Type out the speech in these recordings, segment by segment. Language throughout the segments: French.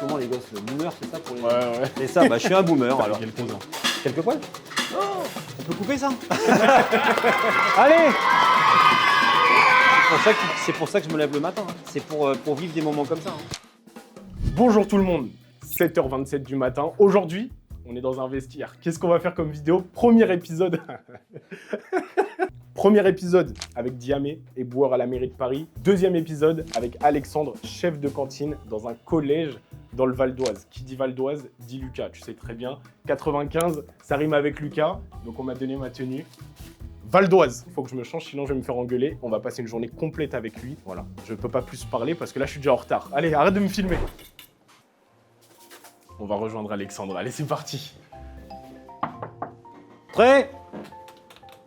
moment les gosses, le boomer, c'est ça pour les... Ouais. C'est ça, bah je suis un boomer alors. Quelques-uns. Quelques poils? Oh, on peut couper ça? Allez! C'est pour ça que je me lève le matin, hein. C'est pour vivre des moments comme ça. Hein. Bonjour tout le monde, 7h27 du matin. Aujourd'hui, on est dans un vestiaire. Qu'est-ce qu'on va faire comme vidéo? Premier épisode. Premier épisode avec Diamé, éboueur à la mairie de Paris. Deuxième épisode avec Alexandre, chef de cantine dans un collège dans le Val d'Oise. Qui dit Val d'Oise dit Lucas, tu sais très bien. 95, ça rime avec Lucas, donc on m'a donné ma tenue. Val d'Oise, il faut que je me change, sinon je vais me faire engueuler. On va passer une journée complète avec lui. Voilà, je ne peux pas plus parler parce que là je suis déjà en retard. Allez, arrête de me filmer. On va rejoindre Alexandre. Allez, c'est parti. Prêt?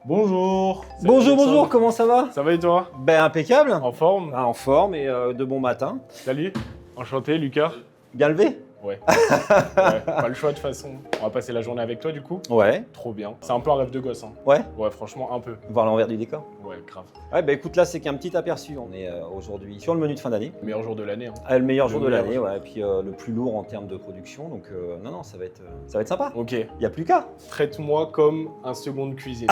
Bonjour. Bonjour, comment ça va? Ça va et toi? Ben impeccable. En forme? En forme et de bon matin. Salut. Enchanté, Lucas. Bien levé? Ouais. Pas le choix de toute façon. On va passer la journée avec toi du coup. Ouais. Trop bien. C'est un peu un rêve de gosse. Hein. Ouais. Ouais, franchement, un peu. Voir l'envers du décor. Ouais, grave. Ouais, bah écoute, là, c'est qu'un petit aperçu. On est aujourd'hui sur le menu de fin d'année. Meilleur jour de l'année. Hein. Le meilleur jour de meilleur l'année, jour. ouais. Et puis le plus lourd en termes de production. Donc, non, ça va être sympa. Ok. Il n'y a plus qu'à. Traite-moi comme un second de cuisine.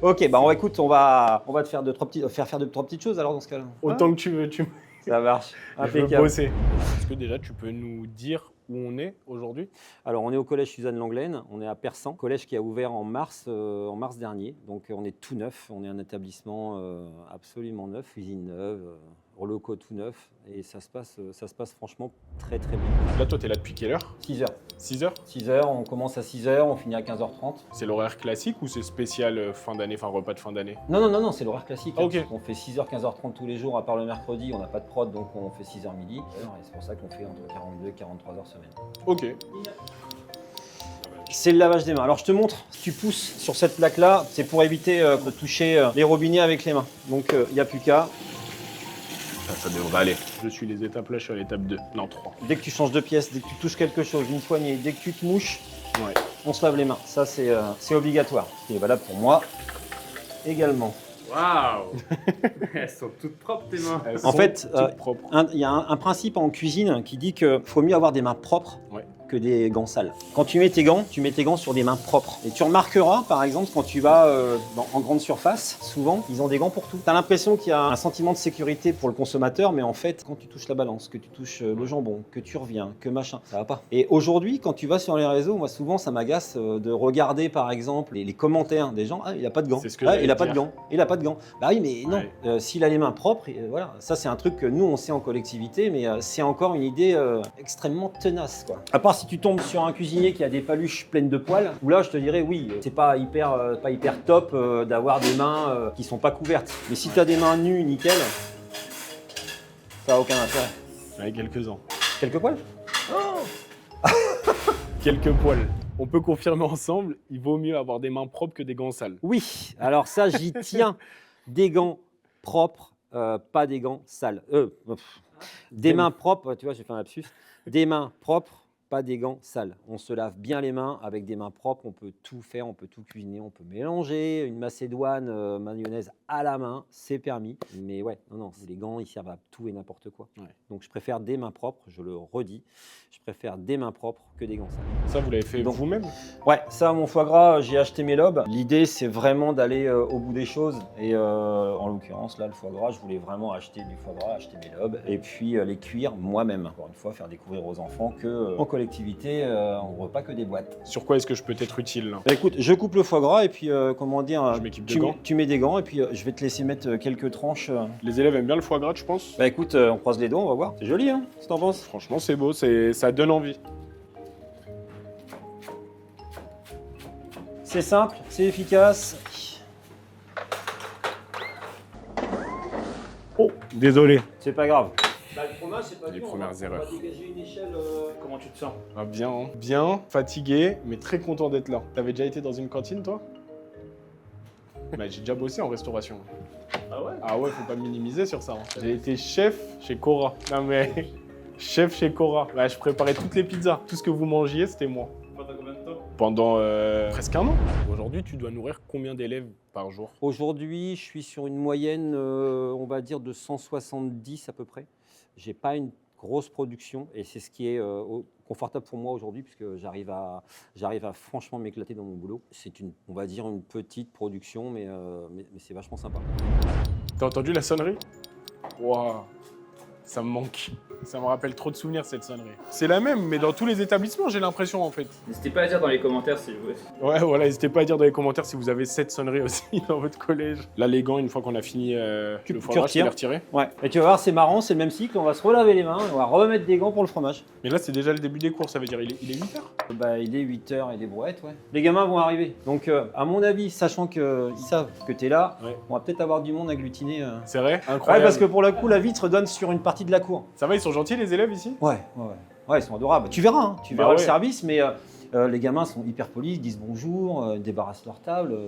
Ok, bah écoute, on va te faire faire deux, trois petites choses alors dans ce cas-là. Autant que tu veux, Ça marche. Je veux Impeccable. bosser. Est-ce que déjà tu peux nous dire où on est aujourd'hui? Alors, on est au collège Suzanne Langlaine, on est à Persan, collège qui a ouvert en mars dernier. Donc, on est tout neuf, on est un établissement absolument neuf, cuisine neuve, locaux tout neuf. Et ça se passe franchement très très bien. Là, toi, t'es là depuis quelle heure? 6h. 6h? 6h, on commence à 6h, on finit à 15h30. C'est l'horaire classique ou c'est spécial fin d'année, enfin repas de fin d'année? Non, c'est l'horaire classique. Ah, ok. On fait 6h, 15h30 tous les jours, à part le mercredi, on n'a pas de prod, donc on fait 6h midi. Et c'est pour ça qu'on fait entre 42 et 43 heures semaine. Ok. C'est le lavage des mains. Alors je te montre, si tu pousses sur cette plaque-là, c'est pour éviter de toucher les robinets avec les mains. Donc il n'y a plus qu'à. Ça devrait aller. Je suis les étapes là, je suis à l'étape 2. Non, 3. Dès que tu changes de pièce, dès que tu touches quelque chose, une poignée, dès que tu te mouches, Ouais. on se lave les mains. Ça c'est obligatoire. Ce qui est valable pour moi également. Waouh. Elles sont toutes propres tes mains. Elles En sont fait, toutes propres. Il y a un principe en cuisine qui dit qu'il faut mieux avoir des mains propres Ouais. que des gants sales. Quand tu mets tes gants sur des mains propres. Et tu remarqueras, par exemple, quand tu vas en grande surface, souvent, ils ont des gants pour tout. Tu as l'impression qu'il y a un sentiment de sécurité pour le consommateur, mais en fait, quand tu touches la balance, que tu touches le jambon, que tu reviens, que machin, ça va pas. Et aujourd'hui, quand tu vas sur les réseaux, moi, souvent, ça m'agace de regarder, par exemple, les commentaires des gens. Ah, il a pas de gants. C'est ce que Ah, j'allais il a pas dire. de gants. Il a pas de gants. Bah oui, mais non. Ouais. S'il a les mains propres, voilà. Ça, c'est un truc que nous, on sait en collectivité, mais c'est encore une idée extrêmement tenace, quoi. À part si tu tombes sur un cuisinier qui a des paluches pleines de poils, où là, je te dirais, oui, c'est pas hyper top d'avoir des mains qui sont pas couvertes. Mais si tu as des mains nues, nickel, ça a aucun intérêt. Ouais, quelques-uns. Quelques poils? Quelques poils. On peut confirmer ensemble, il vaut mieux avoir des mains propres que des gants sales. Oui, alors ça, j'y tiens. Des gants propres, pas des gants sales. Des mains propres, tu vois, j'ai fait un lapsus. Des mains propres, pas des gants sales. On se lave bien les mains avec des mains propres, on peut tout faire, on peut tout cuisiner, on peut mélanger une macédoine, mayonnaise à la main, c'est permis. Mais ouais, non, les gants, ils servent à tout et n'importe quoi. Ouais. Donc je préfère des mains propres, je le redis, je préfère des mains propres que des gants sales. Ça, vous l'avez fait Donc- vous-même? Ouais, ça, mon foie gras, j'ai acheté mes lobes. L'idée, c'est vraiment d'aller au bout des choses. Et en l'occurrence, là, le foie gras, je voulais vraiment acheter du foie gras, acheter mes lobes et puis les cuire moi-même. Encore une fois, faire découvrir aux enfants que en collectivité, on ne voit pas que des boîtes. Sur quoi est-ce que je peux être utile là? Bah, écoute, je coupe le foie gras et puis, comment dire, Je m'équipe de tu, gants. tu mets des gants et puis je vais te laisser mettre quelques tranches. Les élèves aiment bien le foie gras, je pense. Bah écoute, on croise les doigts, on va voir. C'est joli, hein? Qu'est-ce que t'en penses? Franchement, c'est beau, ça donne envie. C'est simple, c'est efficace. Oh, désolé. C'est pas grave. Bah, le fromage, c'est pas Les dur, premières on va erreurs. dégager une échelle. Comment tu te sens? Ah, bien, hein. Bien, fatigué, mais très content d'être là. T'avais déjà été dans une cantine, toi? Bah, j'ai déjà bossé en restauration. Ah ouais? Ah ouais, faut pas minimiser sur ça. Hein. J'ai été chef chez Cora. Non mais, chef chez Cora. Bah, je préparais toutes les pizzas. Tout ce que vous mangiez, c'était moi. Pendant combien de temps? Pendant presque un an. Aujourd'hui, tu dois nourrir combien d'élèves par jour? Aujourd'hui, je suis sur une moyenne, on va dire, de 170 à peu près. J'ai pas une grosse production, et c'est ce qui est confortable pour moi aujourd'hui, puisque j'arrive à franchement m'éclater dans mon boulot. C'est on va dire, une petite production, mais c'est vachement sympa. T'as entendu la sonnerie? Waouh, ça me manque. Ça me rappelle trop de souvenirs, cette sonnerie. C'est la même, mais dans tous les établissements, j'ai l'impression, en fait. N'hésitez pas à dire dans les commentaires si vous voulez. Ouais, voilà, n'hésitez pas à dire dans les commentaires si vous avez cette sonnerie aussi dans votre collège. Là, les gants, une fois qu'on a fini le fromage, tu les retirer. Ouais. Et tu vas voir, c'est marrant, c'est le même cycle. On va se relaver les mains, on va remettre des gants pour le fromage. Mais là, c'est déjà le début des cours, ça veut dire il est 8h? Bah, il est 8h et des brouettes, ouais. Les gamins vont arriver. Donc, à mon avis, sachant qu'ils savent que t'es là, ouais, on va peut-être avoir du monde agglutiné. C'est vrai? Ouais, Incroyable. parce que pour le coup, la vitre donne sur une partie de la cour. Ça va, ils sont gentils, les élèves, ici? Ouais, ils sont adorables. Tu verras, hein, tu verras ouais, le service, mais les gamins sont hyper polis, ils disent bonjour, débarrassent leur table.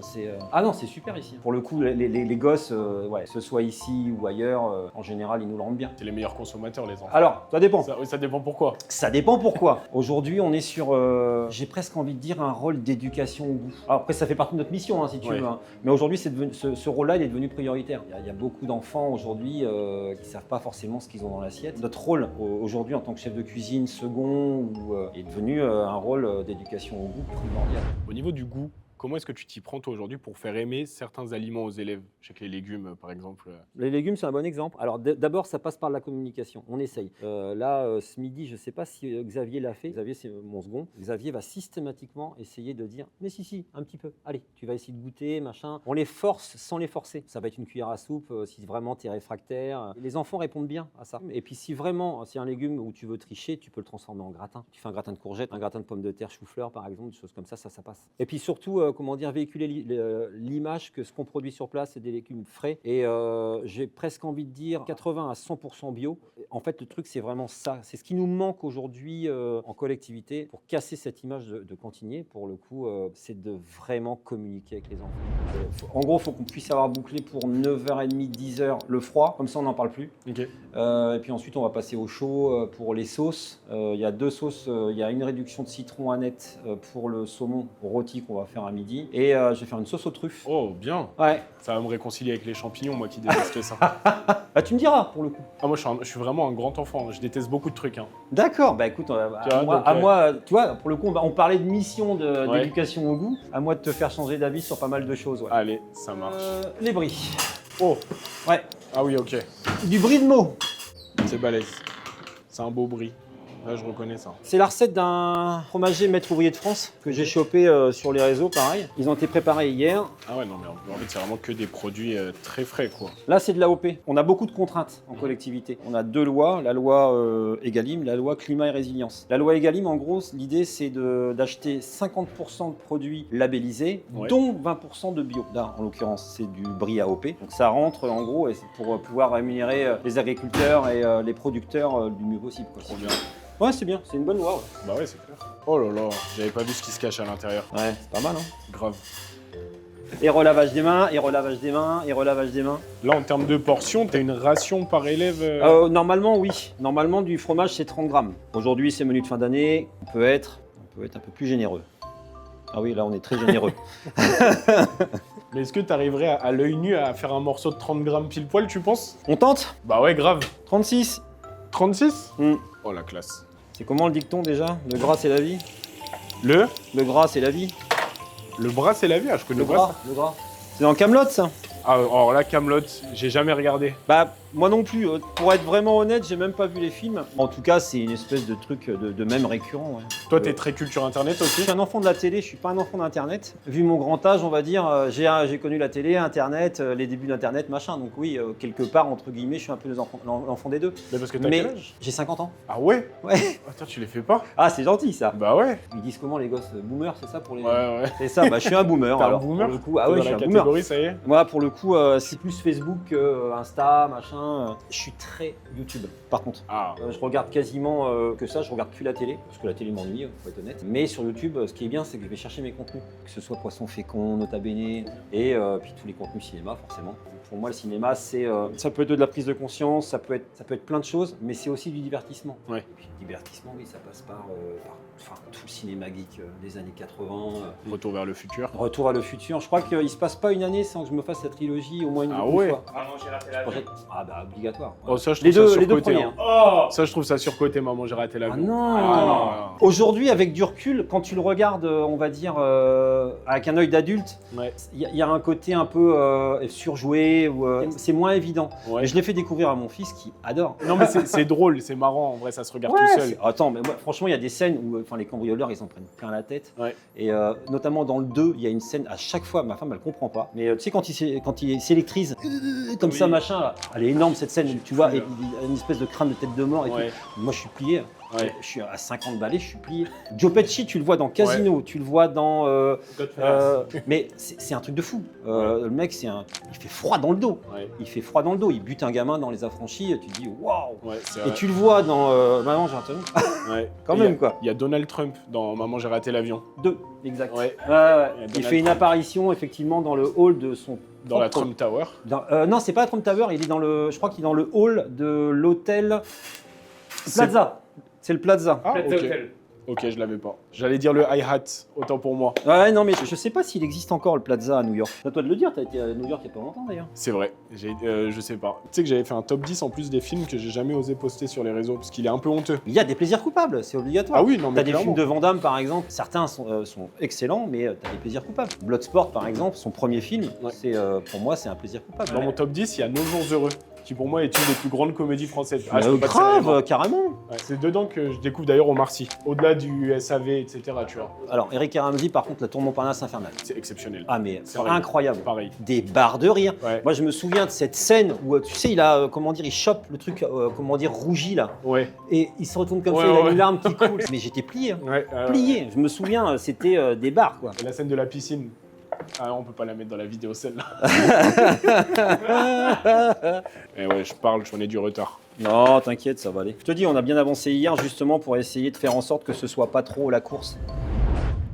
Ah non, c'est super ici. Pour le coup, les gosses, que ce soit ici ou ailleurs, en général, ils nous le rendent bien. C'est les meilleurs consommateurs, les enfants. Alors, ça dépend. Ça dépend pourquoi. Ça dépend pourquoi. Aujourd'hui, on est sur, j'ai presque envie de dire, un rôle d'éducation au goût. Alors après, ça fait partie de notre mission, hein, si tu veux. Hein. Mais aujourd'hui, ce rôle-là, il est devenu prioritaire. Il y a beaucoup d'enfants aujourd'hui qui ne savent pas forcément ce qu'ils ont dans l'assiette. Notre rôle aujourd'hui, en tant que chef de cuisine second, est devenu un rôle d'éducation au goût primordial. Au niveau du goût, comment est-ce que tu t'y prends toi aujourd'hui pour faire aimer certains aliments aux élèves? Je sais que les légumes, par exemple. Les légumes, c'est un bon exemple. Alors d'abord, ça passe par la communication. On essaye. Là, ce midi, je ne sais pas si Xavier l'a fait. Xavier, c'est mon second. Xavier va systématiquement essayer de dire « Mais si, un petit peu. Allez, tu vas essayer de goûter, machin. » On les force sans les forcer. Ça va être une cuillère à soupe si vraiment tu es réfractaire. Les enfants répondent bien à ça. Et puis si vraiment, c'est un légume où tu veux tricher, tu peux le transformer en gratin. Tu fais un gratin de courgettes, un gratin de pommes de terre, chou-fleur, par exemple, des choses comme ça passe. Et puis surtout, véhiculer l'image que ce qu'on produit sur place, c'est des légumes frais. Et j'ai presque envie de dire 80 à 100% bio. En fait, le truc, c'est vraiment ça. C'est ce qui nous manque aujourd'hui en collectivité pour casser cette image de cantinier. Pour le coup, c'est de vraiment communiquer avec les enfants. En gros, il faut qu'on puisse avoir bouclé pour 9h30, 10h le froid. Comme ça, on n'en parle plus. Okay. Et puis ensuite, on va passer au chaud pour les sauces. Il y a 2 sauces. Il y a une réduction de citron à net pour le saumon rôti qu'on va faire à midi. Et je vais faire une sauce aux truffes. Oh, bien. Ouais. Ça va me réconcilier avec les champignons, moi qui déteste ça. Bah, tu me diras, pour le coup. Ah, moi, je suis vraiment un grand enfant. Je déteste beaucoup de trucs. Hein. D'accord. Bah, écoute, moi, tu vois, pour le coup, on parlait de mission d'éducation au goût. À moi de te faire changer d'avis sur pas mal de choses. Ouais. Allez, ça marche. Les bris. Oh. Ouais. Ah oui, ok. Du brie de Meaux. C'est balèze. C'est un beau brie. Là, je reconnais ça. C'est la recette d'un fromager maître ouvrier de France que j'ai chopé sur les réseaux, pareil. Ils ont été préparés hier. Ah ouais, non, mais en fait, c'est vraiment que des produits très frais, quoi. Là, c'est de l'AOP. On a beaucoup de contraintes en collectivité. On a 2 lois, la loi Egalim, la loi Climat et Résilience. La loi Egalim, en gros, l'idée, c'est d'acheter 50% de produits labellisés, dont 20% de bio. Là, en l'occurrence, c'est du brie AOP. Donc ça rentre, en gros, et c'est pour pouvoir rémunérer les agriculteurs et les producteurs du mieux possible. Quoi. Trop bien. Ouais, c'est bien, c'est une bonne loi. Ouais. Bah ouais, c'est clair. Oh là là, j'avais pas vu ce qui se cache à l'intérieur. Ouais, c'est pas mal, hein. Grave. Et relavage des mains, et relavage des mains, et relavage des mains. Là, en termes de portions, t'as une ration par élève Normalement, oui. Normalement, du fromage, c'est 30 grammes. Aujourd'hui, c'est menu de fin d'année. On peut être un peu plus généreux. Ah oui, là, on est très généreux. Mais est-ce que t'arriverais à l'œil nu à faire un morceau de 30 grammes pile poil, tu penses? On tente? Bah ouais, grave. 36. 36 Oh, la classe. C'est comment le dicton déjà? Le gras, c'est la vie. Le gras, c'est la vie. Le bras, c'est la vie, je connais pas ça. Le gras. C'est dans Kaamelott, ça. Ah, alors là, Kaamelott, j'ai jamais regardé. Bah, moi non plus. Pour être vraiment honnête, j'ai même pas vu les films. En tout cas, c'est une espèce de truc de même récurrent. Ouais. Toi, t'es très culture internet aussi? Je suis un enfant de la télé, je suis pas un enfant d'internet. Vu mon grand âge, on va dire, j'ai connu la télé, internet, les débuts d'internet, machin. Donc oui, quelque part, entre guillemets, je suis un peu l'enfant des deux. Mais parce que t'as quel âge? J'ai 50 ans. Ah ouais? Ouais. Attends, tu les fais pas? Ah, c'est gentil ça. Bah ouais. Ils disent comment les gosses? Boomer, c'est ça pour les... Ouais. C'est ça, bah je suis un boomer. T'es un alors, boomer? Pour le coup, ah ouais, je suis un catégorie, boomer. Ça y est. Moi, pour le coup, c'est plus Facebook, Insta, machin. Je suis très YouTube, par contre. Ah. Je regarde quasiment que ça, je regarde plus la télé, parce que la télé m'ennuie, faut être honnête. Mais sur YouTube, ce qui est bien, c'est que je vais chercher mes contenus, que ce soit Poisson Fécond, Nota Bene, et puis tous les contenus cinéma, forcément. Pour moi, le cinéma, ça peut être de la prise de conscience, ça peut être plein de choses, mais c'est aussi du divertissement. Ouais. Et puis le divertissement, oui, ça passe par tout le cinéma geek des années 80. Retour vers le futur. Retour à le futur. Je crois qu'il ne se passe pas une année sans que je me fasse la trilogie au moins une fois. Ah non, j'ai raté l'avion. Ah bah obligatoire. Oh, ça, je Les trouve ça deux surcoté. premiers. hein. Oh Ça, je trouve ça surcoté, maman, j'ai raté Ah l'avion. non. Ah Aujourd'hui, avec du recul, quand tu le regardes, on va dire, avec un œil d'adulte, non. Ouais. il y a un côté un peu surjoué, ou c'est moins évident. Ouais. Mais je l'ai fait découvrir à mon fils qui adore. Non, mais c'est drôle, c'est marrant, en vrai, ça se regarde Ouais, tout seul. attends, mais moi, franchement, il y a des scènes où les cambrioleurs, ils en prennent plein la tête. Ouais. Et notamment dans le 2, il y a une scène, à chaque fois, ma femme, elle comprend pas. Mais tu sais, quand il s'électrise, comme Oui. ça, machin, là, elle est énorme cette scène, tu vois, vu, et il a une espèce de crâne de tête de mort et Ouais. tout. Moi, je suis plié. Ouais. Je suis à 50 balais, je suis plié. Joe Pesci, tu le vois dans Casino, tu le vois dans. Mais c'est un truc de fou. Le mec, il fait froid dans le dos. Ouais. Il fait froid dans le dos. Il bute un gamin dans Les Affranchis. Tu te dis waouh. Ouais, c'est Et vrai. tu le vois dans Maman, j'ai entendu. Ouais. Quand Et même, quoi. Il y a Donald Trump dans Maman, j'ai raté l'avion. 2, exact. Ouais. Il Donald fait une Trump. apparition effectivement dans le hall de son. Dans la propre- Trump Tower. non, c'est pas la Trump Tower. Il est dans le. Je crois qu'il est dans le hall de l'hôtel Plaza. C'est le Plaza. Ah, Plaza ok. Hotel. Ok, je l'avais pas. J'allais dire le hi-hat, autant pour moi. Ouais, non, mais je sais pas s'il existe encore le Plaza à New York. C'est à toi de le dire. T'as été à New York il y a pas longtemps d'ailleurs. C'est vrai, je sais pas. Tu sais que j'avais fait un top 10 en plus des films que j'ai jamais osé poster sur les réseaux, parce qu'il est un peu honteux. Il y a des plaisirs coupables, c'est obligatoire. Ah oui, non mais T'as des clairement. films de Van Damme par exemple, certains sont excellents, mais t'as des plaisirs coupables. Bloodsport par exemple, son premier film, Ouais. c'est pour moi c'est un plaisir coupable. Dans mon top 10, il y a 9 jours heureux, qui pour moi est une des plus grandes comédies françaises. Ah, je peux pas te sérieusement. grave, carrément. Ouais, c'est dedans que je découvre d'ailleurs Omar Sy. Au-delà du SAV, etc., tu vois. Alors Eric et Ramsey par contre, la tour Montparnasse infernale. C'est exceptionnel. Ah mais C'est vrai. incroyable. Pareil. Des barres de rire. Ouais. Moi je me souviens de cette scène où tu sais il a comment dire, il chope le truc comment dire rougi là Ouais. et il se retourne comme Ouais, ça, il a ouais. une larme qui coule. Mais j'étais plié, hein. Ouais. Plié. Je me souviens, c'était des barres quoi. Et la scène de la piscine. Ah, on peut pas la mettre dans la vidéo celle-là. Et ouais, j'en ai du retard. Non, t'inquiète, ça va aller. Je te dis, on a bien avancé hier justement pour essayer de faire en sorte que ce soit pas trop la course.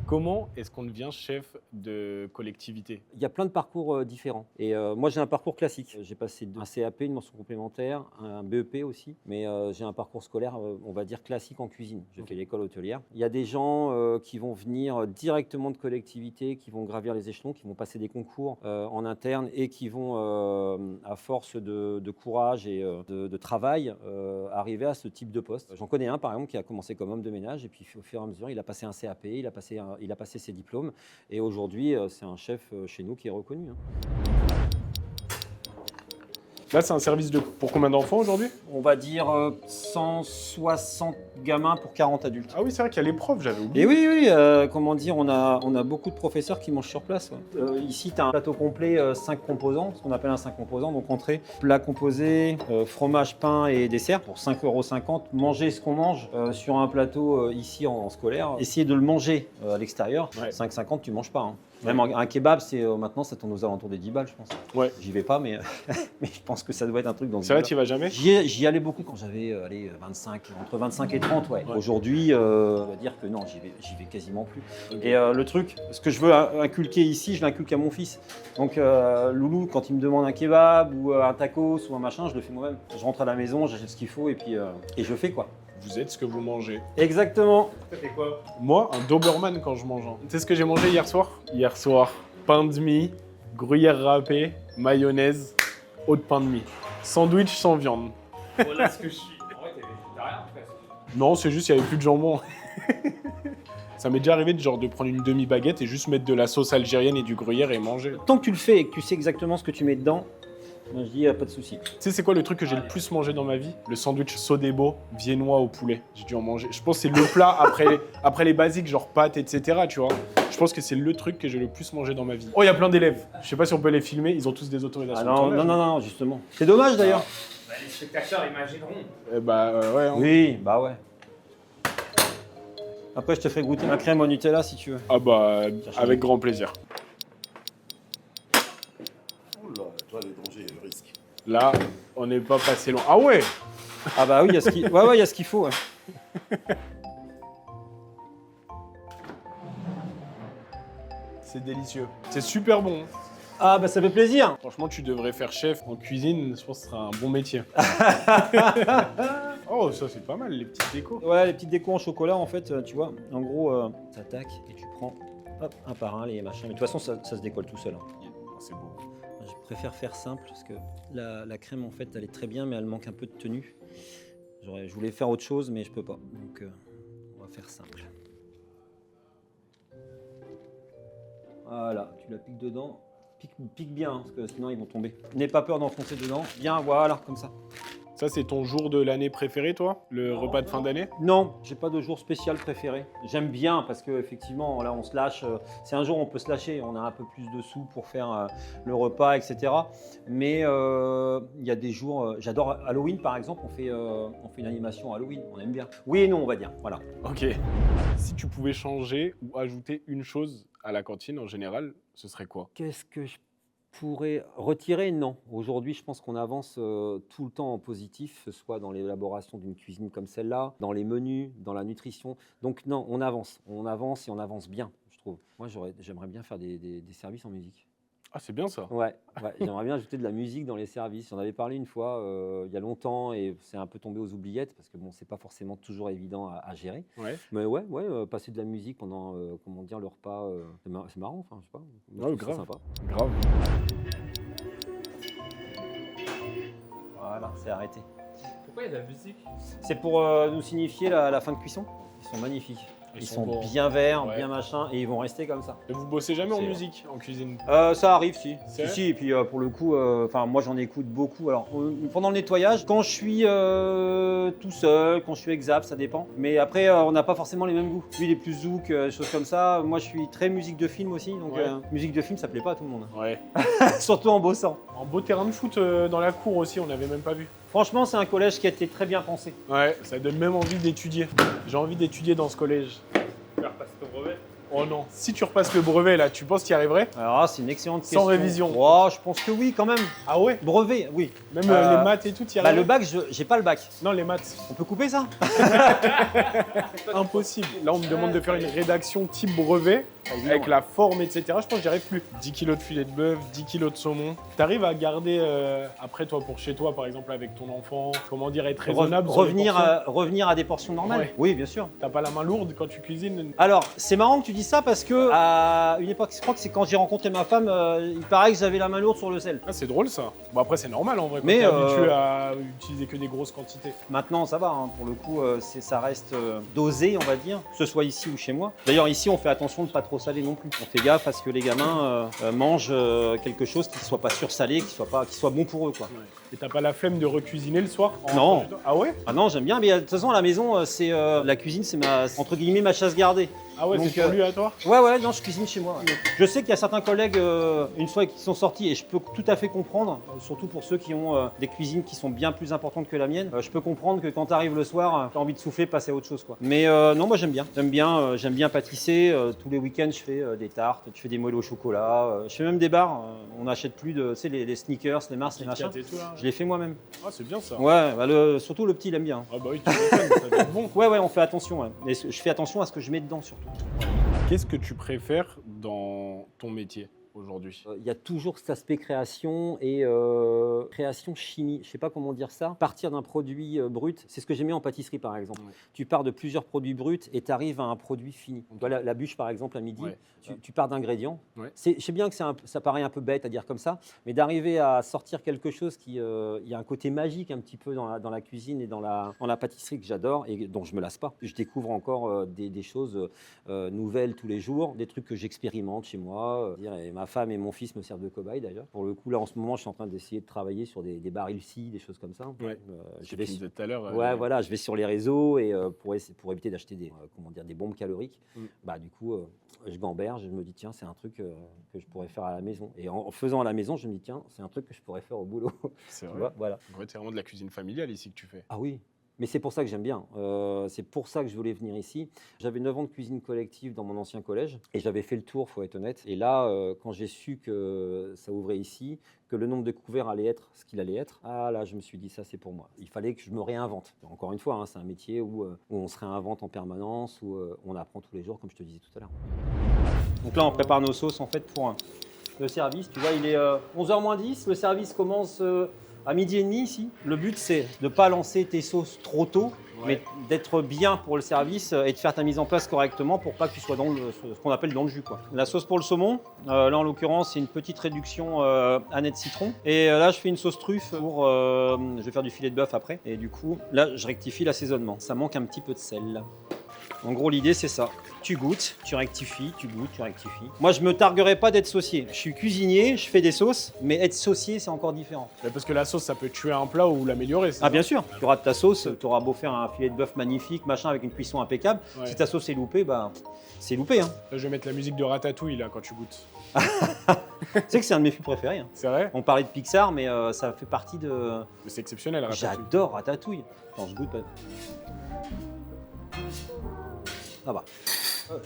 Comment est-ce qu'on devient chef de collectivité? Il y a plein de parcours différents. Et moi, j'ai un parcours classique. J'ai passé un CAP, une mention complémentaire, un BEP aussi. Mais j'ai un parcours scolaire, on va dire, classique en cuisine. J'ai fait l'école hôtelière. Il y a des gens qui vont venir directement de collectivité, qui vont gravir les échelons, qui vont passer des concours en interne et qui vont, à force de courage et de travail, arriver à ce type de poste. J'en connais un, par exemple, qui a commencé comme homme de ménage. Et puis, au fur et à mesure, il a passé un CAP, il a passé ses diplômes. Et aujourd'hui, c'est un chef chez nous qui est reconnu. Hein. Là, c'est un service pour combien d'enfants aujourd'hui? On va dire 160 gamins pour 40 adultes. Ah oui, c'est vrai qu'il y a les profs, j'avais oublié. Et oui, comment dire, on a beaucoup de professeurs qui mangent sur place. Ouais. Ici, tu as un plateau complet, 5 composants, ce qu'on appelle un 5 composants. Donc entrée, plat composé, fromage, pain et dessert pour 5,50 €. Manger ce qu'on mange sur un plateau ici en scolaire. Essayer de le manger à l'extérieur, Ouais. 5,50 €, tu manges pas. Hein. Même un kebab, c'est maintenant, ça tourne aux alentours des 10 balles, je pense. Ouais. J'y vais pas, mais, mais je pense que ça doit être un truc dans ce C'est vrai, goût-là. tu y vas jamais? J'y allais beaucoup quand j'avais entre 25 et 30. Ouais. Ouais. Aujourd'hui, on va dire que non, j'y vais quasiment plus. Ok. Et le truc, ce que je veux inculquer ici, je l'inculque à mon fils. Donc Loulou, quand il me demande un kebab ou un tacos ou un machin, je le fais moi-même. Je rentre à la maison, j'achète ce qu'il faut et puis et je fais quoi. Vous êtes ce que vous mangez. Exactement. Ça fait quoi? Moi, un Doberman quand je mange. Tu sais ce que j'ai mangé hier soir? Hier soir, pain de mie, gruyère râpée, mayonnaise, eau de pain de mie. Sandwich sans viande. Voilà ce que je suis. En vrai, t'es végétarien presque. Non, c'est juste qu'il n'y avait plus de jambon. Ça m'est déjà arrivé de prendre une demi-baguette et juste mettre de la sauce algérienne et du gruyère et manger. Tant que tu le fais et que tu sais exactement ce que tu mets dedans, moi je dis pas de souci. Tu sais, c'est quoi le truc que j'ai le plus mangé dans ma vie? Le sandwich Sodebo viennois au poulet. J'ai dû en manger. Je pense que c'est le plat après les basiques, genre pâtes, etc. Tu vois. Je pense que c'est le truc que j'ai le plus mangé dans ma vie. Oh, il y a plein d'élèves. Je sais pas si on peut les filmer. Ils ont tous des autorisations. Ah de non, tournage. non, justement. C'est dommage d'ailleurs. Bah, les spectateurs imagineront. Eh bah ouais. hein. Oui, bah ouais. Après, je te ferai goûter ma crème au Nutella si tu veux. Ah bah avec grand plaisir. Oula, toi, les dangers et le risque. Là, on n'est pas passé loin. Ah ouais. Ah bah oui, il y a ce qu'il faut. Ouais. C'est délicieux. C'est super bon. Ah bah ça fait plaisir. Franchement, tu devrais faire chef en cuisine. Je pense que ce sera un bon métier. Oh, ça c'est pas mal, les petites décos. Ouais, les petites décos en chocolat, en fait, tu vois, en gros, t'attaques et tu prends hop, un par un les machins. Mais de toute façon, ça se décolle tout seul. Hein. C'est beau. J'ai préfère faire simple parce que la crème, en fait, elle est très bien, mais elle manque un peu de tenue. Je voulais faire autre chose, mais je peux pas. Donc, on va faire simple. Voilà, tu la piques dedans. Pique bien, hein, parce que sinon ils vont tomber. N'aie pas peur d'enfoncer dedans. Bien, voilà, comme ça. Ça, c'est ton jour de l'année préféré, toi? Le repas de fin d'année? Non, j'ai pas de jour spécial préféré. J'aime bien parce que effectivement, là, on se lâche. C'est un jour où on peut se lâcher. On a un peu plus de sous pour faire le repas, etc. Mais il y a des jours. J'adore Halloween, par exemple. On fait une animation Halloween. On aime bien. Oui et non, on va dire. Voilà. Ok. Si tu pouvais changer ou ajouter une chose à la cantine en général, ce serait quoi? Qu'est-ce que je pourrais retirer? Non. Aujourd'hui, je pense qu'on avance tout le temps en positif, que ce soit dans l'élaboration d'une cuisine comme celle-là, dans les menus, dans la nutrition. Donc non, on avance et on avance bien, je trouve. Moi, j'aimerais bien faire des services en musique. Ah, c'est bien ça. Ouais, j'aimerais bien ajouter de la musique dans les services. J'en avais parlé une fois il y a longtemps et c'est un peu tombé aux oubliettes parce que bon, c'est pas forcément toujours évident à gérer. Ouais. Mais ouais, passer de la musique pendant comment dire, le repas, c'est marrant, enfin, je sais pas. Moi, Ouais, je trouve ça grave. sympa. Grave. Voilà, c'est arrêté. Pourquoi il y a de la musique? C'est pour nous signifier la fin de cuisson. Ils sont magnifiques. Ils sont beaux. bien verts, Ouais. bien machin, et ils vont rester comme ça. Et vous bossez jamais en C'est- musique, en cuisine? Ça arrive, si. C'est vrai Si, et puis pour le coup, moi j'en écoute beaucoup. Alors, pendant le nettoyage, quand je suis tout seul, quand je suis exap, ça dépend. Mais après, on n'a pas forcément les mêmes goûts. Lui, il est plus zouk, des choses comme ça. Moi, je suis très musique de film aussi. Donc, Ouais. musique de film, ça plaît pas à tout le monde. Ouais. Surtout en bossant. En beau terrain de foot dans la cour aussi, on n'avait même pas vu. Franchement, c'est un collège qui a été très bien pensé. Ouais, ça donne même envie d'étudier. J'ai envie d'étudier dans ce collège. Tu vas repasser ton brevet? Oh non, si tu repasses le brevet là, tu penses que tu y arriverais? Alors, c'est une excellente Sans question. révision. Oh, je pense que oui, quand même. Ah ouais? Brevet, oui. Même Euh, les maths et tout, tu y Bah, arriverais? le bac, j'ai pas le bac. Non, les maths. On peut couper ça? Impossible. Là, on me demande de faire une rédaction type brevet, avec la forme, etc. Je pense que j'y arrive plus. 10 kilos de filet de bœuf, 10 kilos de saumon. T'arrives à garder, après toi, pour chez toi, par exemple, avec ton enfant, comment dire, être raisonnable sur les Revenir portions. revenir à des portions normales. Ouais. Oui, bien sûr. T'as pas la main lourde quand tu cuisines? Alors, c'est marrant que tu dis ça parce que à une époque, je crois que c'est quand j'ai rencontré ma femme, il paraît que j'avais la main lourde sur le sel. Ah, c'est drôle ça. Bon, après, c'est normal en vrai, quand Mais, t'es habitué à utiliser que des grosses quantités. Maintenant, ça va, hein. Pour le coup, ça reste dosé, on va dire, que ce soit ici ou chez moi. D'ailleurs, ici, on fait attention de ne pas trop saler non plus. On fait gaffe à ce que les gamins mangent quelque chose qui ne soit pas sursalé, qui soit bon pour eux, quoi. Ouais. Et t'as pas la flemme de recuisiner le soir? Non. Ah ouais? Ah non, j'aime bien, mais de toute façon, à la maison, c'est la cuisine, c'est entre guillemets ma chasse gardée. Ah ouais, Donc, c'est pour lui à toi? Ouais, non, je cuisine chez moi. Je sais qu'il y a certains collègues, une fois qu'ils sont sortis, et je peux tout à fait comprendre, surtout pour ceux qui ont des cuisines qui sont bien plus importantes que la mienne, je peux comprendre que quand tu arrives le soir, tu as envie de souffler, passer à autre chose, quoi. Mais non, moi j'aime bien. J'aime bien pâtisser. Tous les week-ends, je fais des tartes, je fais des moelleux au chocolat, je fais même des bars. On n'achète plus de, tu sais, les sneakers, les Mars, les machins. Et tout, là. Je les fais moi-même. Ah, c'est bien ça. Ouais, surtout le petit, il aime bien. Ah bah oui, tu m'étonnes, ça doit être bon. Ouais, on fait attention. Ouais. Et je fais attention à ce que je mets dedans, surtout. Qu'est-ce que tu préfères dans ton métier aujourd'hui? Il y a toujours cet aspect création et création chimie. Je ne sais pas comment dire ça. Partir d'un produit brut, c'est ce que j'aimais en pâtisserie par exemple. Ouais. Tu pars de plusieurs produits bruts et tu arrives à un produit fini. Tu vois, la bûche par exemple à midi, Ouais. tu pars d'ingrédients. Ouais. Je sais bien que ça paraît un peu bête à dire comme ça, mais d'arriver à sortir quelque chose il y a un côté magique un petit peu dans la cuisine et dans la pâtisserie que j'adore et dont je me lasse pas. Je découvre encore des choses nouvelles tous les jours, des trucs que j'expérimente chez moi. Et ma femme et mon fils me servent de cobaye d'ailleurs. Pour le coup, là en ce moment, je suis en train d'essayer de travailler sur des barils-ci, des choses comme ça. Ouais. Je vais Tu disais tout à l'heure. voilà, je vais sur les réseaux et pour éviter d'acheter des bombes caloriques. Mm. Du coup, je gamberge, je me dis tiens, c'est un truc que je pourrais faire à la maison. Et en faisant à la maison, je me dis tiens, c'est un truc que je pourrais faire au boulot. C'est Tu vrai. vois, voilà. En vrai, c'est vraiment de la cuisine familiale ici que tu fais. Ah oui, mais c'est pour ça que j'aime bien. C'est pour ça que je voulais venir ici. J'avais 9 ans de cuisine collective dans mon ancien collège et j'avais fait le tour, faut être honnête. Et là, quand j'ai su que ça ouvrait ici, que le nombre de couverts allait être ce qu'il allait être, là, je me suis dit ça, c'est pour moi. Il fallait que je me réinvente. Encore une fois, hein, c'est un métier où on se réinvente en permanence, où on apprend tous les jours, comme je te disais tout à l'heure. Donc là, on prépare nos sauces en fait pour le service. Tu vois, il est 11h moins 10. Le service commence À midi et demi, ici, le but c'est de ne pas lancer tes sauces trop tôt, mais d'être bien pour le service et de faire ta mise en place correctement pour pas que tu sois dans ce qu'on appelle dans le jus, quoi. La sauce pour le saumon, là en l'occurrence, c'est une petite réduction aneth citron. Et là, je fais une sauce truffe pour. Je vais faire du filet de bœuf après. Et du coup, là, je rectifie l'assaisonnement. Ça manque un petit peu de sel. En gros, l'idée, c'est ça. Tu goûtes, tu rectifies, tu goûtes, tu rectifies. Moi, je me targuerai pas d'être saucier. Je suis cuisinier, je fais des sauces, mais être saucier, c'est encore différent. Mais parce que la sauce, ça peut tuer un plat ou l'améliorer. Ah, bien sûr. Tu auras de ta sauce, tu auras beau faire un filet de bœuf magnifique, machin, avec une cuisson impeccable. Ouais. Si ta sauce est loupée, bah, c'est loupé. Hein. Là, je vais mettre la musique de Ratatouille là quand tu goûtes. Tu sais que c'est un de mes films préférés. Hein. C'est vrai? On parlait de Pixar, mais ça fait partie de. Mais c'est exceptionnel, Ratatouille. J'adore Ratatouille. Attends, je goûte. Ça va.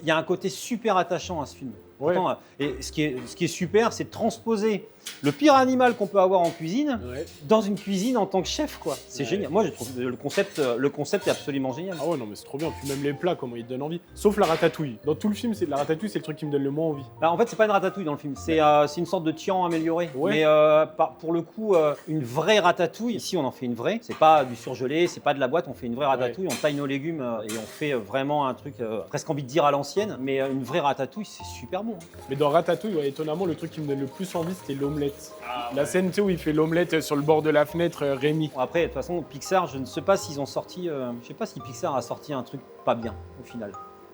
Il y a un côté super attachant à ce film. Ouais. Pourtant, et ce qui est super, c'est de transposer le pire animal qu'on peut avoir en cuisine Ouais. dans une cuisine en tant que chef, quoi. C'est Ouais. génial. Moi, je trouve le concept est absolument génial. Ah ouais, non, mais c'est trop bien. Puis même les plats, comment ils te donnent envie. Sauf la ratatouille. Dans tout le film, la ratatouille, c'est le truc qui me donne le moins envie. Bah, en fait, c'est pas une ratatouille dans le film. C'est une sorte de tian amélioré. Ouais. Mais pour le coup, une vraie ratatouille. Ici, on en fait une vraie. C'est pas du surgelé, c'est pas de la boîte. On fait une vraie ratatouille. On taille nos légumes et on fait vraiment un truc presque envie de dire à l'ancienne. Mais une vraie ratatouille, c'est super bon. Mais dans Ratatouille, ouais, étonnamment, le truc qui me donne le plus envie, c'était l'omelette. La scène, tu sais, où il fait l'omelette sur le bord de la fenêtre, Rémi. Bon, après, de toute façon, Pixar, je ne sais pas s'ils ont sorti. Je sais pas si Pixar a sorti un truc pas bien au final.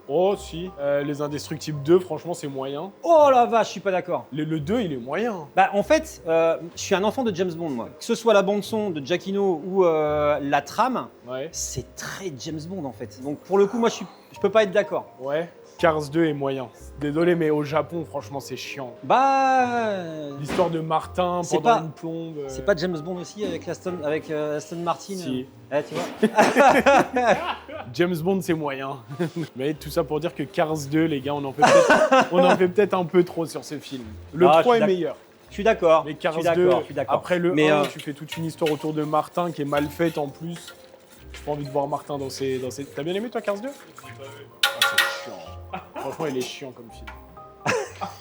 Oh, si. Les Indestructibles 2, franchement, c'est moyen. Oh la vache, je suis pas d'accord. Le 2, il est moyen. Bah, en fait, je suis un enfant de James Bond, moi. Que ce soit la bande-son de Giacchino ou la trame, Ouais. c'est très James Bond en fait. Donc pour le coup, moi, je peux pas être d'accord. Ouais. Cars 2 est moyen. Désolé, mais au Japon, franchement, c'est chiant. Bah. L'histoire de Martin C'est pendant pas- une plombe. C'est pas James Bond aussi avec Aston Martin Si. Tu vois. James Bond, c'est moyen. Mais tout ça pour dire que Cars 2, les gars, on en fait peut-être un peu trop sur ce film. Le Ah, 3 je est suis meilleur. Je suis d'accord. Mais Cars je suis 2, d'accord. après le Mais, 1, tu fais toute une histoire autour de Martin qui est mal faite en plus. J'ai pas envie de voir Martin dans ses... T'as bien aimé toi Cars 2 ? C'est chiant. Franchement, il est chiant comme film.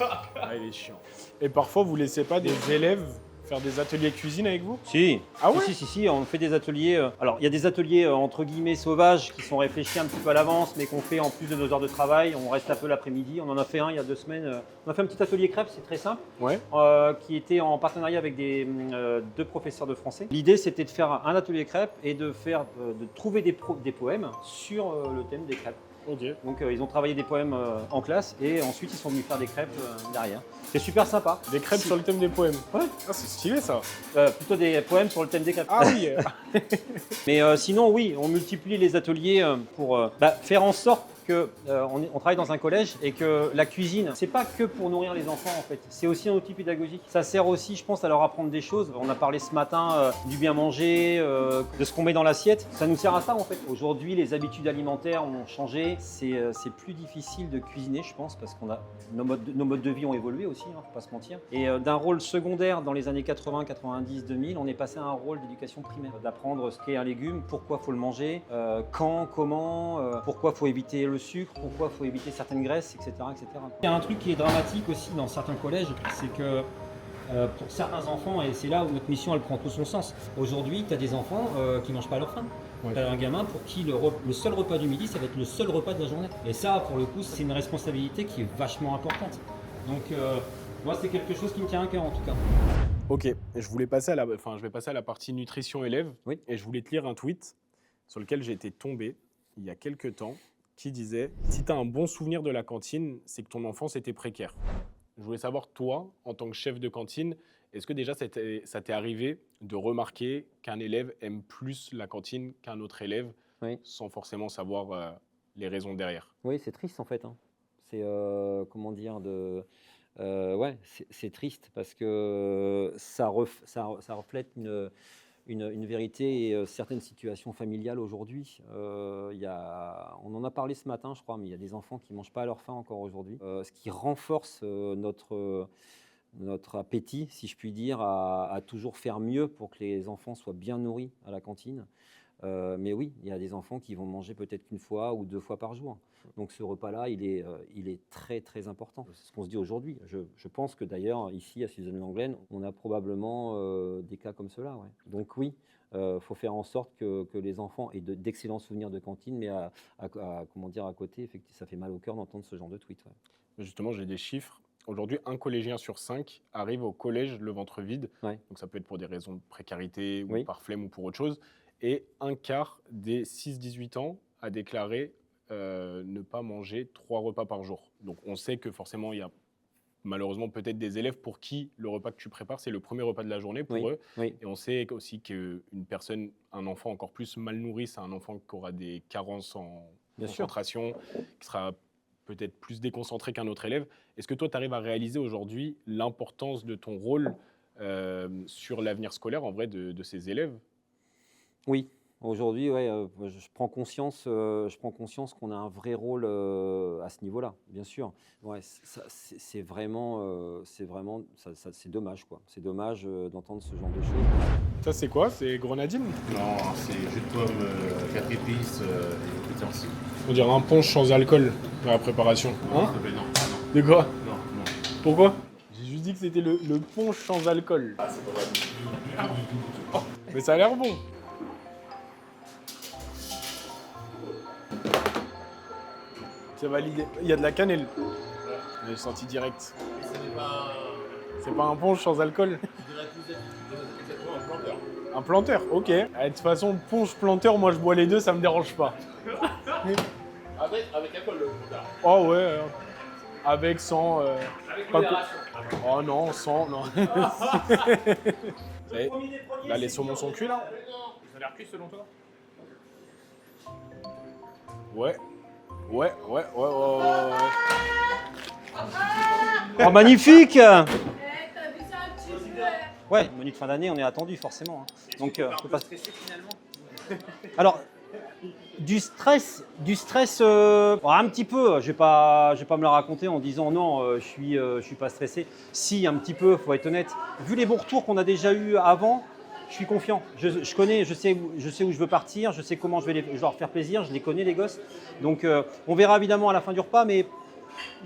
Ah, il est chiant. Et parfois, vous laissez pas des élèves faire des ateliers cuisine avec vous ? Si. Ah ouais ? Si, on fait des ateliers. Alors, il y a des ateliers entre guillemets sauvages qui sont réfléchis un petit peu à l'avance, mais qu'on fait en plus de nos heures de travail. On reste un peu l'après-midi. On en a fait un il y a 2 semaines. On a fait un petit atelier crêpes, c'est très simple, Ouais. qui était en partenariat avec 2 professeurs de français. L'idée, c'était de faire un atelier crêpes et de trouver des poèmes sur le thème des crêpes. Ok. Donc, ils ont travaillé des poèmes en classe et ensuite ils sont venus faire des crêpes derrière. C'est super sympa. Des crêpes Si- sur le thème des poèmes. Ouais. Ah, c'est stylé ça. Plutôt des poèmes sur le thème des crêpes. Ah oui. Mais sinon, oui, on multiplie les ateliers pour faire en sorte que on travaille dans un collège et que la cuisine, c'est pas que pour nourrir les enfants en fait, c'est aussi un outil pédagogique. Ça sert aussi, je pense, à leur apprendre des choses. On a parlé ce matin du bien manger, de ce qu'on met dans l'assiette. Ça nous sert à ça en fait. Aujourd'hui, les habitudes alimentaires ont changé. C'est plus difficile de cuisiner, je pense, parce qu'on a nos modes de vie ont évolué aussi, hein, faut pas se mentir. Et d'un rôle secondaire dans les années 80, 90, 2000, on est passé à un rôle d'éducation primaire, d'apprendre ce qu'est un légume, pourquoi faut le manger, quand, comment, pourquoi faut éviter le sucre, pourquoi faut éviter certaines graisses, etc., etc. Il y a un truc qui est dramatique aussi dans certains collèges, c'est que pour certains enfants, et c'est là où notre mission elle prend tout son sens. Aujourd'hui, tu as des enfants qui mangent pas à leur faim. Ouais. Tu as un gamin pour qui le seul repas du midi, ça va être le seul repas de la journée. Et ça, pour le coup, c'est une responsabilité qui est vachement importante. Donc, moi, c'est quelque chose qui me tient à cœur en tout cas. Ok, je voulais passer je vais passer à la partie nutrition élève. Oui. Et je voulais te lire un tweet sur lequel j'ai été tombé il y a quelques temps qui disait « Si tu as un bon souvenir de la cantine, c'est que ton enfance était précaire ». Je voulais savoir, toi, en tant que chef de cantine, est-ce que déjà ça t'est arrivé de remarquer qu'un élève aime plus la cantine qu'un autre élève, Oui. sans forcément savoir les raisons derrière ? Oui, c'est triste en fait. Hein. C'est comment dire c'est triste parce que ça reflète une vérité et certaines situations familiales aujourd'hui. On en a parlé ce matin, je crois, mais il y a des enfants qui ne mangent pas à leur faim encore aujourd'hui, ce qui renforce notre appétit, si je puis dire, à toujours faire mieux pour que les enfants soient bien nourris à la cantine. Mais oui, il y a des enfants qui vont manger peut-être qu'une fois ou 2 fois par jour. Donc ce repas-là, il est très très important. C'est ce qu'on se dit aujourd'hui. Je pense que d'ailleurs, ici à Suzanne-Lenglen, on a probablement des cas comme cela. Ouais. Donc oui, faut faire en sorte que les enfants aient d'excellents souvenirs de cantine, mais comment dire, à côté, effectivement, ça fait mal au cœur d'entendre ce genre de tweet. Ouais. Justement, j'ai des chiffres. Aujourd'hui, un collégien sur 5 arrive au collège le ventre vide. Ouais. Donc ça peut être pour des raisons de précarité ou Oui. par flemme ou pour autre chose. Et un quart des 6-18 ans a déclaré ne pas manger 3 repas par jour. Donc on sait que forcément, il y a malheureusement peut-être des élèves pour qui le repas que tu prépares, c'est le premier repas de la journée pour eux. Oui. Et on sait aussi qu'une personne, un enfant encore plus mal nourri, c'est un enfant qui aura des carences en Bien sûr. concentration, qui sera peut-être plus déconcentré qu'un autre élève. Est-ce que toi, tu arrives à réaliser aujourd'hui l'importance de ton rôle sur l'avenir scolaire, en vrai, de ces élèves? Oui. Aujourd'hui, ouais, je prends conscience qu'on a un vrai rôle à ce niveau-là, bien sûr. Ouais, c'est vraiment, c'est dommage, quoi. C'est dommage d'entendre ce genre de choses. Ça, c'est quoi? C'est grenadine? Non, c'est jus de pomme, 4 épices et pétanque. On dirait un punch sans alcool dans la préparation. Non, Hein? s'il te plaît, non. De quoi? Non, non. Pourquoi? J'ai juste dit que c'était le punch sans alcool. Ah, c'est pas vrai du tout. Mais ça a l'air bon. C'est validé. Il y a de la cannelle. J'ai senti direct. Et ce n'est pas. C'est pas un punch sans alcool. Je dirais plus exactement un planteur. Un planteur, ok. De toute façon, punch planteur, moi je bois les deux, ça me dérange pas. Avec alcool, le planteur. Oh ouais. Avec, sans. Avec pas modération. Oh non, sans, non. Ça y est. Là, les saumons sont cuits là? Ils ont l'air cuits selon toi? Ouais. Ouais. Oh, magnifique! T'as vu ça un petit peu? Ouais, menu de fin d'année, on est attendu forcément. Hein. Donc, On faut pas pas... stresser finalement. Alors, du stress, un petit peu. Je vais pas me la raconter en disant non, je suis pas stressé. Si, un petit peu, faut être honnête. Vu les bons retours qu'on a déjà eu avant, je suis confiant. Je connais, je sais où je veux partir, je sais comment je vais leur faire plaisir. Je les connais les gosses. Donc, on verra évidemment à la fin du repas, mais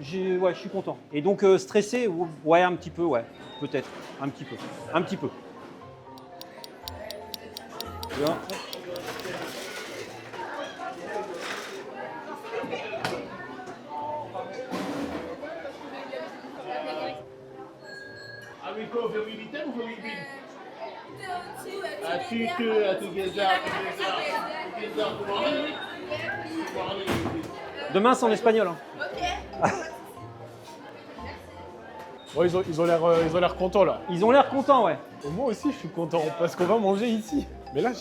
je suis content. Et donc stressé, ouais, un petit peu, ouais, peut-être, un petit peu. Bien. Amico, fais 8 ou fais 8 billes? Tu Demain, c'est en espagnol. Hein. Ouais, ils ont l'air contents là. Ils ont l'air contents, ouais. Et moi aussi, je suis content parce qu'on va manger ici. Mais là,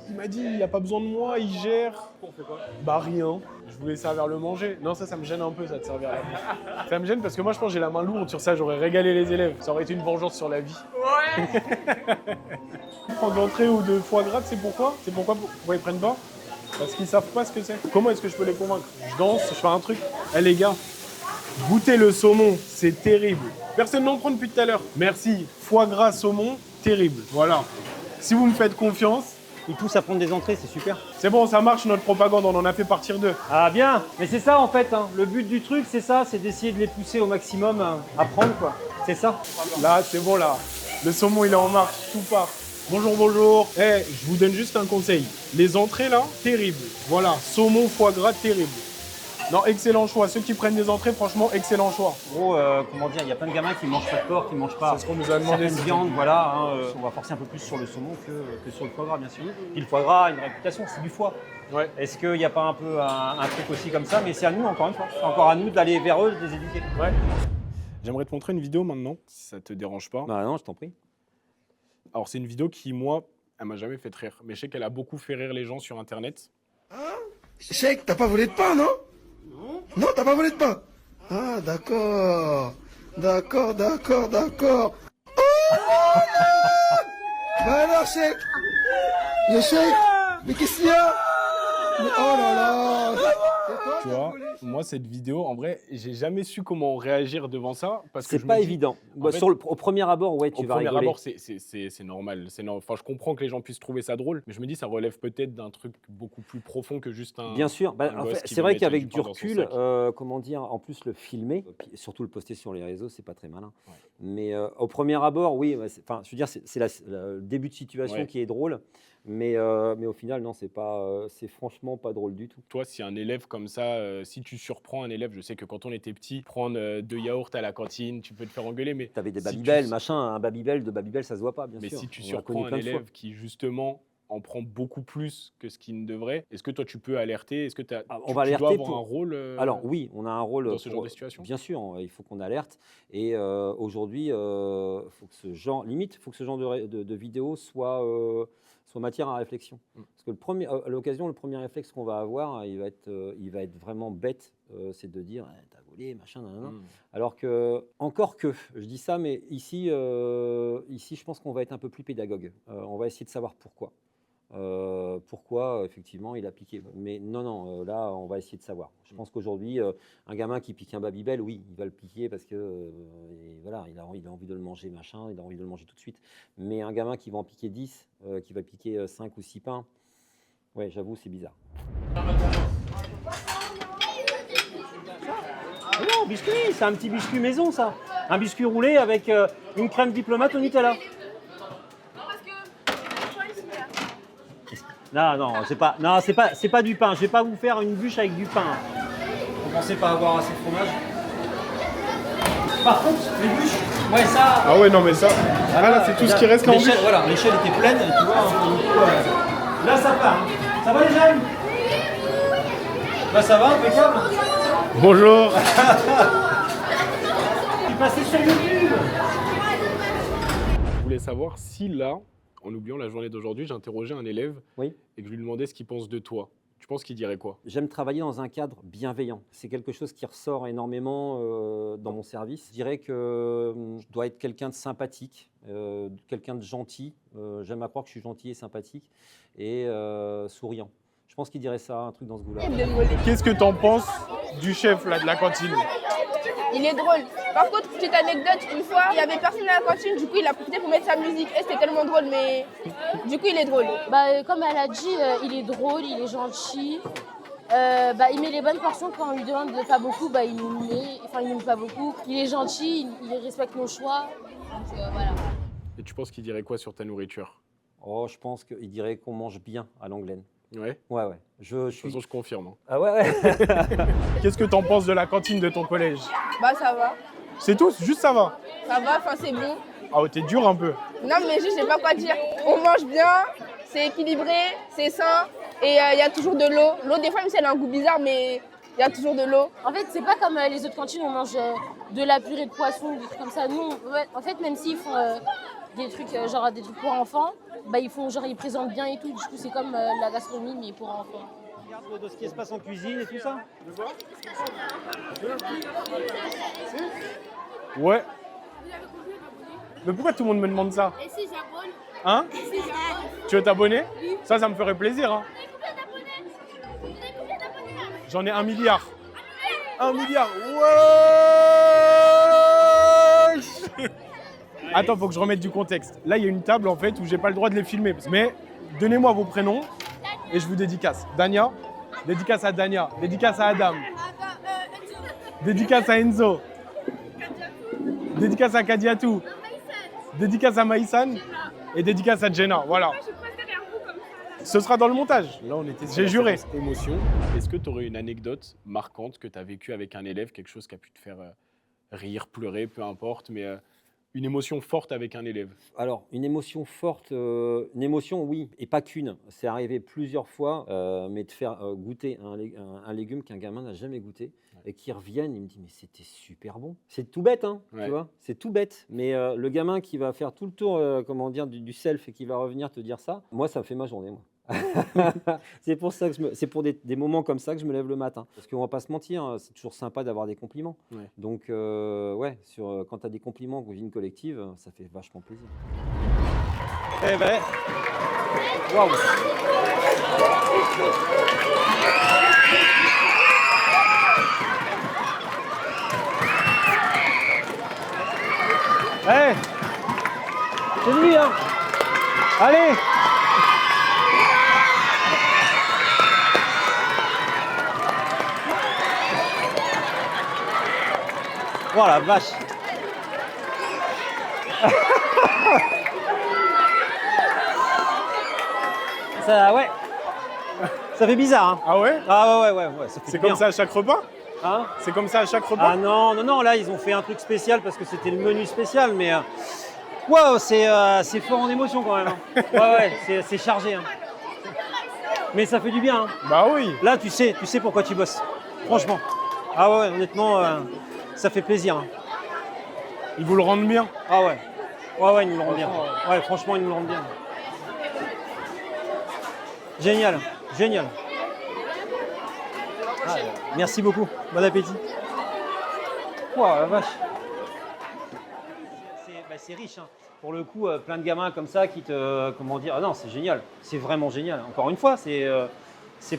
il m'a dit, il n'a pas besoin de moi, il gère. On fait quoi? Bah rien. Je voulais servir le manger. Non, ça me gêne un peu, ça, de servir la bouffe. Ça me gêne parce que moi, je pense que j'ai la main lourde sur ça. J'aurais régalé les élèves. Ça aurait été une vengeance sur la vie. Ouais. Prendre d'entrée ou de foie gras, c'est pourquoi? C'est pourquoi ils prennent pas? Parce qu'ils savent pas ce que c'est. Comment est-ce que je peux les convaincre? Je danse, je fais un truc. Eh les gars, goûtez le saumon, c'est terrible. Personne n'en prend depuis tout à l'heure. Merci. Foie gras, saumon, terrible. Voilà. Si vous me faites confiance, Ils poussent à prendre des entrées, c'est super. c'est bon, ça marche notre propagande, on en a fait partir deux. Ah bien, mais c'est ça en fait. Hein. Le but du truc, c'est ça, c'est d'essayer de les pousser au maximum à prendre, quoi. C'est ça. Là, c'est bon là. Le saumon, il est en marche, tout part. Bonjour, bonjour. Je vous donne juste un conseil. Les entrées là, terrible. Voilà, saumon, foie gras, terrible. Non, excellent choix. Ceux qui prennent des entrées, franchement, excellent choix. Gros, comment dire, il y a plein de gamins qui mangent pas de porc, qui mangent pas C'est ce qu'on nous a demandé. certaines viandes, voilà. Hein, on va forcer un peu plus sur le saumon que sur le foie gras, bien sûr. Puis le foie gras a une réputation, c'est du foie. Ouais. Est-ce qu'il n'y a pas un peu un truc aussi comme ça? Mais c'est à nous, encore une fois. C'est encore à nous d'aller vers eux, de les éduquer. Ouais. J'aimerais te montrer une vidéo maintenant, si ça te dérange pas. Bah non, je t'en prie. Alors, c'est une vidéo qui, moi, elle m'a jamais fait rire. Mais je sais qu'elle a beaucoup fait rire les gens sur Internet. Cheikh, t'as pas volé de pain, non? Non, t'as pas volé de pain. Ah, d'accord. D'accord. Oh bah alors, Cheikh. Le Cheikh. Mais qu'est-ce qu'il y a? Mais oh là là. Tu vois, moi, cette vidéo, en vrai, j'ai jamais su comment réagir devant ça. Parce que C'est je pas me dis, évident. en Bah, fait, au premier abord, ouais, au tu vas premier rigoler. abord, c'est normal. Enfin, je comprends que les gens puissent trouver ça drôle, mais je me dis, ça relève peut-être d'un truc beaucoup plus profond que juste un. Bien sûr, bah, un en gosse fait, qui c'est veut vrai mettre qu'avec du du pain dans son recul, sac. comment dire, en plus le filmer, puis surtout le poster sur les réseaux, c'est pas très malin. Ouais. Mais au premier abord, oui, ouais, enfin, je veux dire, c'est le début de situation Ouais. qui est drôle, mais au final, non, c'est franchement pas drôle du tout. Toi, si un élève comme ça, si tu surprends un élève, je sais que quand on était petit, prendre 2 yaourts à la cantine, tu peux te faire engueuler, mais T'avais des si tu Babybel, s- machin, un Babybel, deux Babybel, ça se voit pas, bien mais sûr. si tu On en a connu surprends un plein de fois. élève qui justement en prend beaucoup plus que ce qu'il ne devrait, est-ce que toi tu peux alerter? Est-ce que Ah, on tu va dois alerter avoir pour- un rôle Alors oui, on a un rôle dans ce genre de situation? Bien sûr, il faut qu'on alerte. Et aujourd'hui, faut que ce genre, limite, faut que ce genre de vidéo soit matière à réflexion. Parce que à l'occasion, le premier réflexe qu'on va avoir, il va être vraiment bête, c'est de dire eh, t'as volé, machin, nanana. Alors que, encore que, je dis ça, mais ici, je pense qu'on va être un peu plus pédagogue. On va essayer de savoir pourquoi. Pourquoi effectivement il a piqué. Mais non, là on va essayer de savoir. Je pense qu'aujourd'hui, un gamin qui pique un Babybel, oui, il va le piquer parce que et voilà, il a envie de le manger, machin, il a envie de le manger tout de suite. Mais un gamin qui va en piquer 10, qui va piquer 5 ou 6 pains, ouais, j'avoue, c'est bizarre. Non, biscuit, c'est un petit biscuit maison ça. Un biscuit roulé avec une crème diplomate au Nutella. Non, parce que. Toi, ici, là. Non, c'est pas du pain. Je vais pas vous faire une bûche avec du pain. Vous pensez pas avoir assez de fromage? Par contre, les bûches, ouais, ça. Ah ouais, non, mais ça. Ah là, c'est tout ce qui reste en l'échelle, bûche. voilà, l'échelle était pleine, et tu vois. Du coup, là, ça part. Hein. Ça va, les jeunes? Bah, ça va, impeccable. Bonjour. Tu es passé sur YouTube. Je voulais savoir si là, en oubliant la journée d'aujourd'hui, j'interrogeais un élève Oui. et que je lui demandais ce qu'il pense de toi. Tu penses qu'il dirait quoi? J'aime travailler dans un cadre bienveillant. C'est quelque chose qui ressort énormément dans mon service. Je dirais que je dois être quelqu'un de sympathique, quelqu'un de gentil. J'aime à croire que je suis gentil et sympathique et souriant. Je pense qu'il dirait ça, un truc dans ce goût-là. Qu'est-ce que t'en penses du chef là de la cantine? Il est drôle. Par contre, petite anecdote, une fois, il y avait personne à la cantine, du coup, il a profité pour mettre sa musique. Et c'était tellement drôle, mais du coup, il est drôle. Bah, comme elle a dit, il est drôle, il est gentil. Il met les bonnes portions quand on lui demande de pas beaucoup, il nous met. Enfin, il nous met pas beaucoup. Il est gentil, il respecte nos choix. Donc voilà. Et tu penses qu'il dirait quoi sur ta nourriture? Oh, je pense qu'il dirait qu'on mange bien à l'anglaine. Ouais. Ouais. Je De toute suis. façon, je confirme. Hein. Ah ouais. Qu'est-ce que t'en penses de la cantine de ton collège? Bah, ça va. C'est tout, juste ça va. Ça va, enfin, c'est bon. Ah, oh, t'es dur un peu. Non, mais je sais pas quoi dire. On mange bien, c'est équilibré, c'est sain, et il y a toujours de l'eau. L'eau, des fois, même si elle a un goût bizarre, mais il y a toujours de l'eau. En fait, c'est pas comme les autres cantines, on mange de la purée de poisson, des trucs comme ça. Nous, en fait, même s'ils font des trucs genre des trucs pour enfants, ils font genre ils présentent bien et tout. Du coup, c'est comme la gastronomie mais pour enfants. Regarde de ce qui se passe en cuisine et tout ça. Ouais. Mais pourquoi tout le monde me demande ça? Et si j'abonne? Hein? Tu veux t'abonner? Ça me ferait plaisir. Hein. J'en ai 1 milliard. 1 milliard. Ouais. Attends, faut que je remette du contexte. Là, il y a une table en fait où j'ai pas le droit de les filmer. Mais donnez-moi vos prénoms et je vous dédicace. Dania, dédicace à Dania, dédicace à Adam, dédicace à Enzo, dédicace à Kadiatou, dédicace à Maïsan et dédicace à Jenna. Voilà. Ce sera dans le montage. Là, on était. J'ai juré. Émotion. Est-ce que tu aurais une anecdote marquante que tu as vécue avec un élève, quelque chose qui a pu te faire rire, pleurer, peu importe, mais une émotion forte avec un élève? Alors, une émotion forte, une émotion, oui, et pas qu'une. C'est arrivé plusieurs fois, mais de faire goûter un légume qu'un gamin n'a jamais goûté et qui revienne, il me dit mais c'était super bon. C'est tout bête, hein, Ouais. tu vois, c'est tout bête. Mais le gamin qui va faire tout le tour, du self et qui va revenir te dire ça, moi, ça me fait ma journée, moi. C'est pour ça que c'est pour des moments comme ça que je me lève le matin. Parce qu'on va pas se mentir, c'est toujours sympa d'avoir des compliments. Ouais. Donc, quand tu as des compliments qu'on vit une collective, ça fait vachement plaisir. Eh ben, waouh! Allez! Oh la vache. Ça, ouais. Ça fait bizarre, hein. Ah ouais? Ah ouais, ça fait C'est du comme bien. ça à chaque repas? Hein? C'est comme ça à chaque repas? Ah non, là, ils ont fait un truc spécial parce que c'était le menu spécial, mais... Wow, c'est fort en émotion quand même. Hein. Ouais, c'est chargé. Hein. Mais ça fait du bien. Hein. Bah oui. Là, tu sais pourquoi tu bosses. Franchement. Ah ouais, honnêtement, ça fait plaisir. Hein. Ils vous le rendent bien. Ah ouais. Ouais, ils nous le rendent bien. Ouais, franchement, ils nous le rendent bien. Génial. Ah, merci beaucoup. Bon appétit. Wow, la vache. C'est riche. Hein. Pour le coup, plein de gamins comme ça qui te... Comment dire? Ah non, c'est génial. C'est vraiment génial. Encore une fois, c'est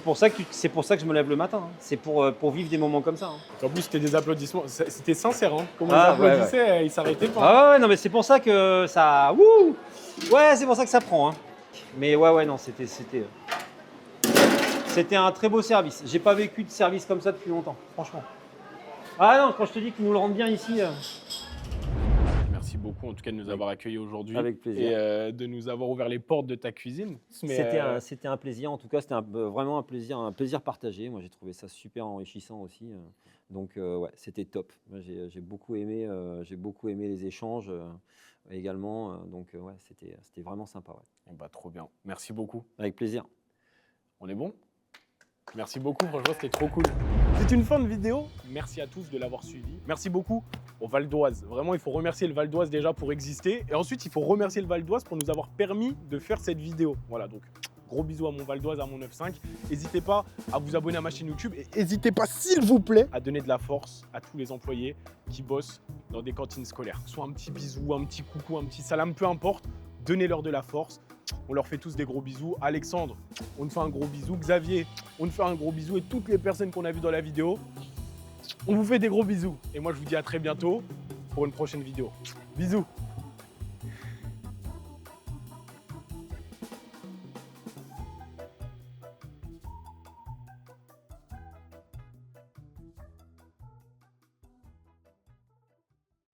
pour ça que je me lève le matin. Hein. C'est pour vivre des moments comme ça. Hein. En plus, c'était des applaudissements. C'était sincère, hein. Comme Ah, ils applaudissaient, ils s'arrêtaient pas. Ah ouais, non, mais c'est pour ça que ça... Wouh! Ouais, c'est pour ça que ça prend. Hein. Mais ouais, non, c'était un très beau service. J'ai pas vécu de service comme ça depuis longtemps, franchement. Ah non, quand je te dis qu'ils nous le rendent bien ici... Merci beaucoup en tout cas de nous avoir accueillis aujourd'hui. Avec plaisir. Et de nous avoir ouvert les portes de ta cuisine. C'était un plaisir, en tout cas, c'était vraiment un plaisir partagé. Moi, j'ai trouvé ça super enrichissant aussi. Donc, ouais, c'était top. J'ai beaucoup aimé les échanges également. Donc, ouais, c'était vraiment sympa. Ouais. Bah, trop bien. Merci beaucoup. Avec plaisir. On est bon? Merci beaucoup, franchement, c'était trop cool. C'est une fin de vidéo. Merci à tous de l'avoir suivi. Merci beaucoup au Val d'Oise. Vraiment, il faut remercier le Val d'Oise déjà pour exister. Et ensuite, il faut remercier le Val d'Oise pour nous avoir permis de faire cette vidéo. Voilà, donc gros bisous à mon Val d'Oise, à mon 9-5. N'hésitez pas à vous abonner à ma chaîne YouTube. Et n'hésitez pas, s'il vous plaît, à donner de la force à tous les employés qui bossent dans des cantines scolaires. Soit un petit bisou, un petit coucou, un petit salam, peu importe. Donnez-leur de la force. On leur fait tous des gros bisous. Alexandre, on te fait un gros bisou. Xavier, on te fait un gros bisou. Et toutes les personnes qu'on a vues dans la vidéo, on vous fait des gros bisous. Et moi, je vous dis à très bientôt pour une prochaine vidéo. Bisous.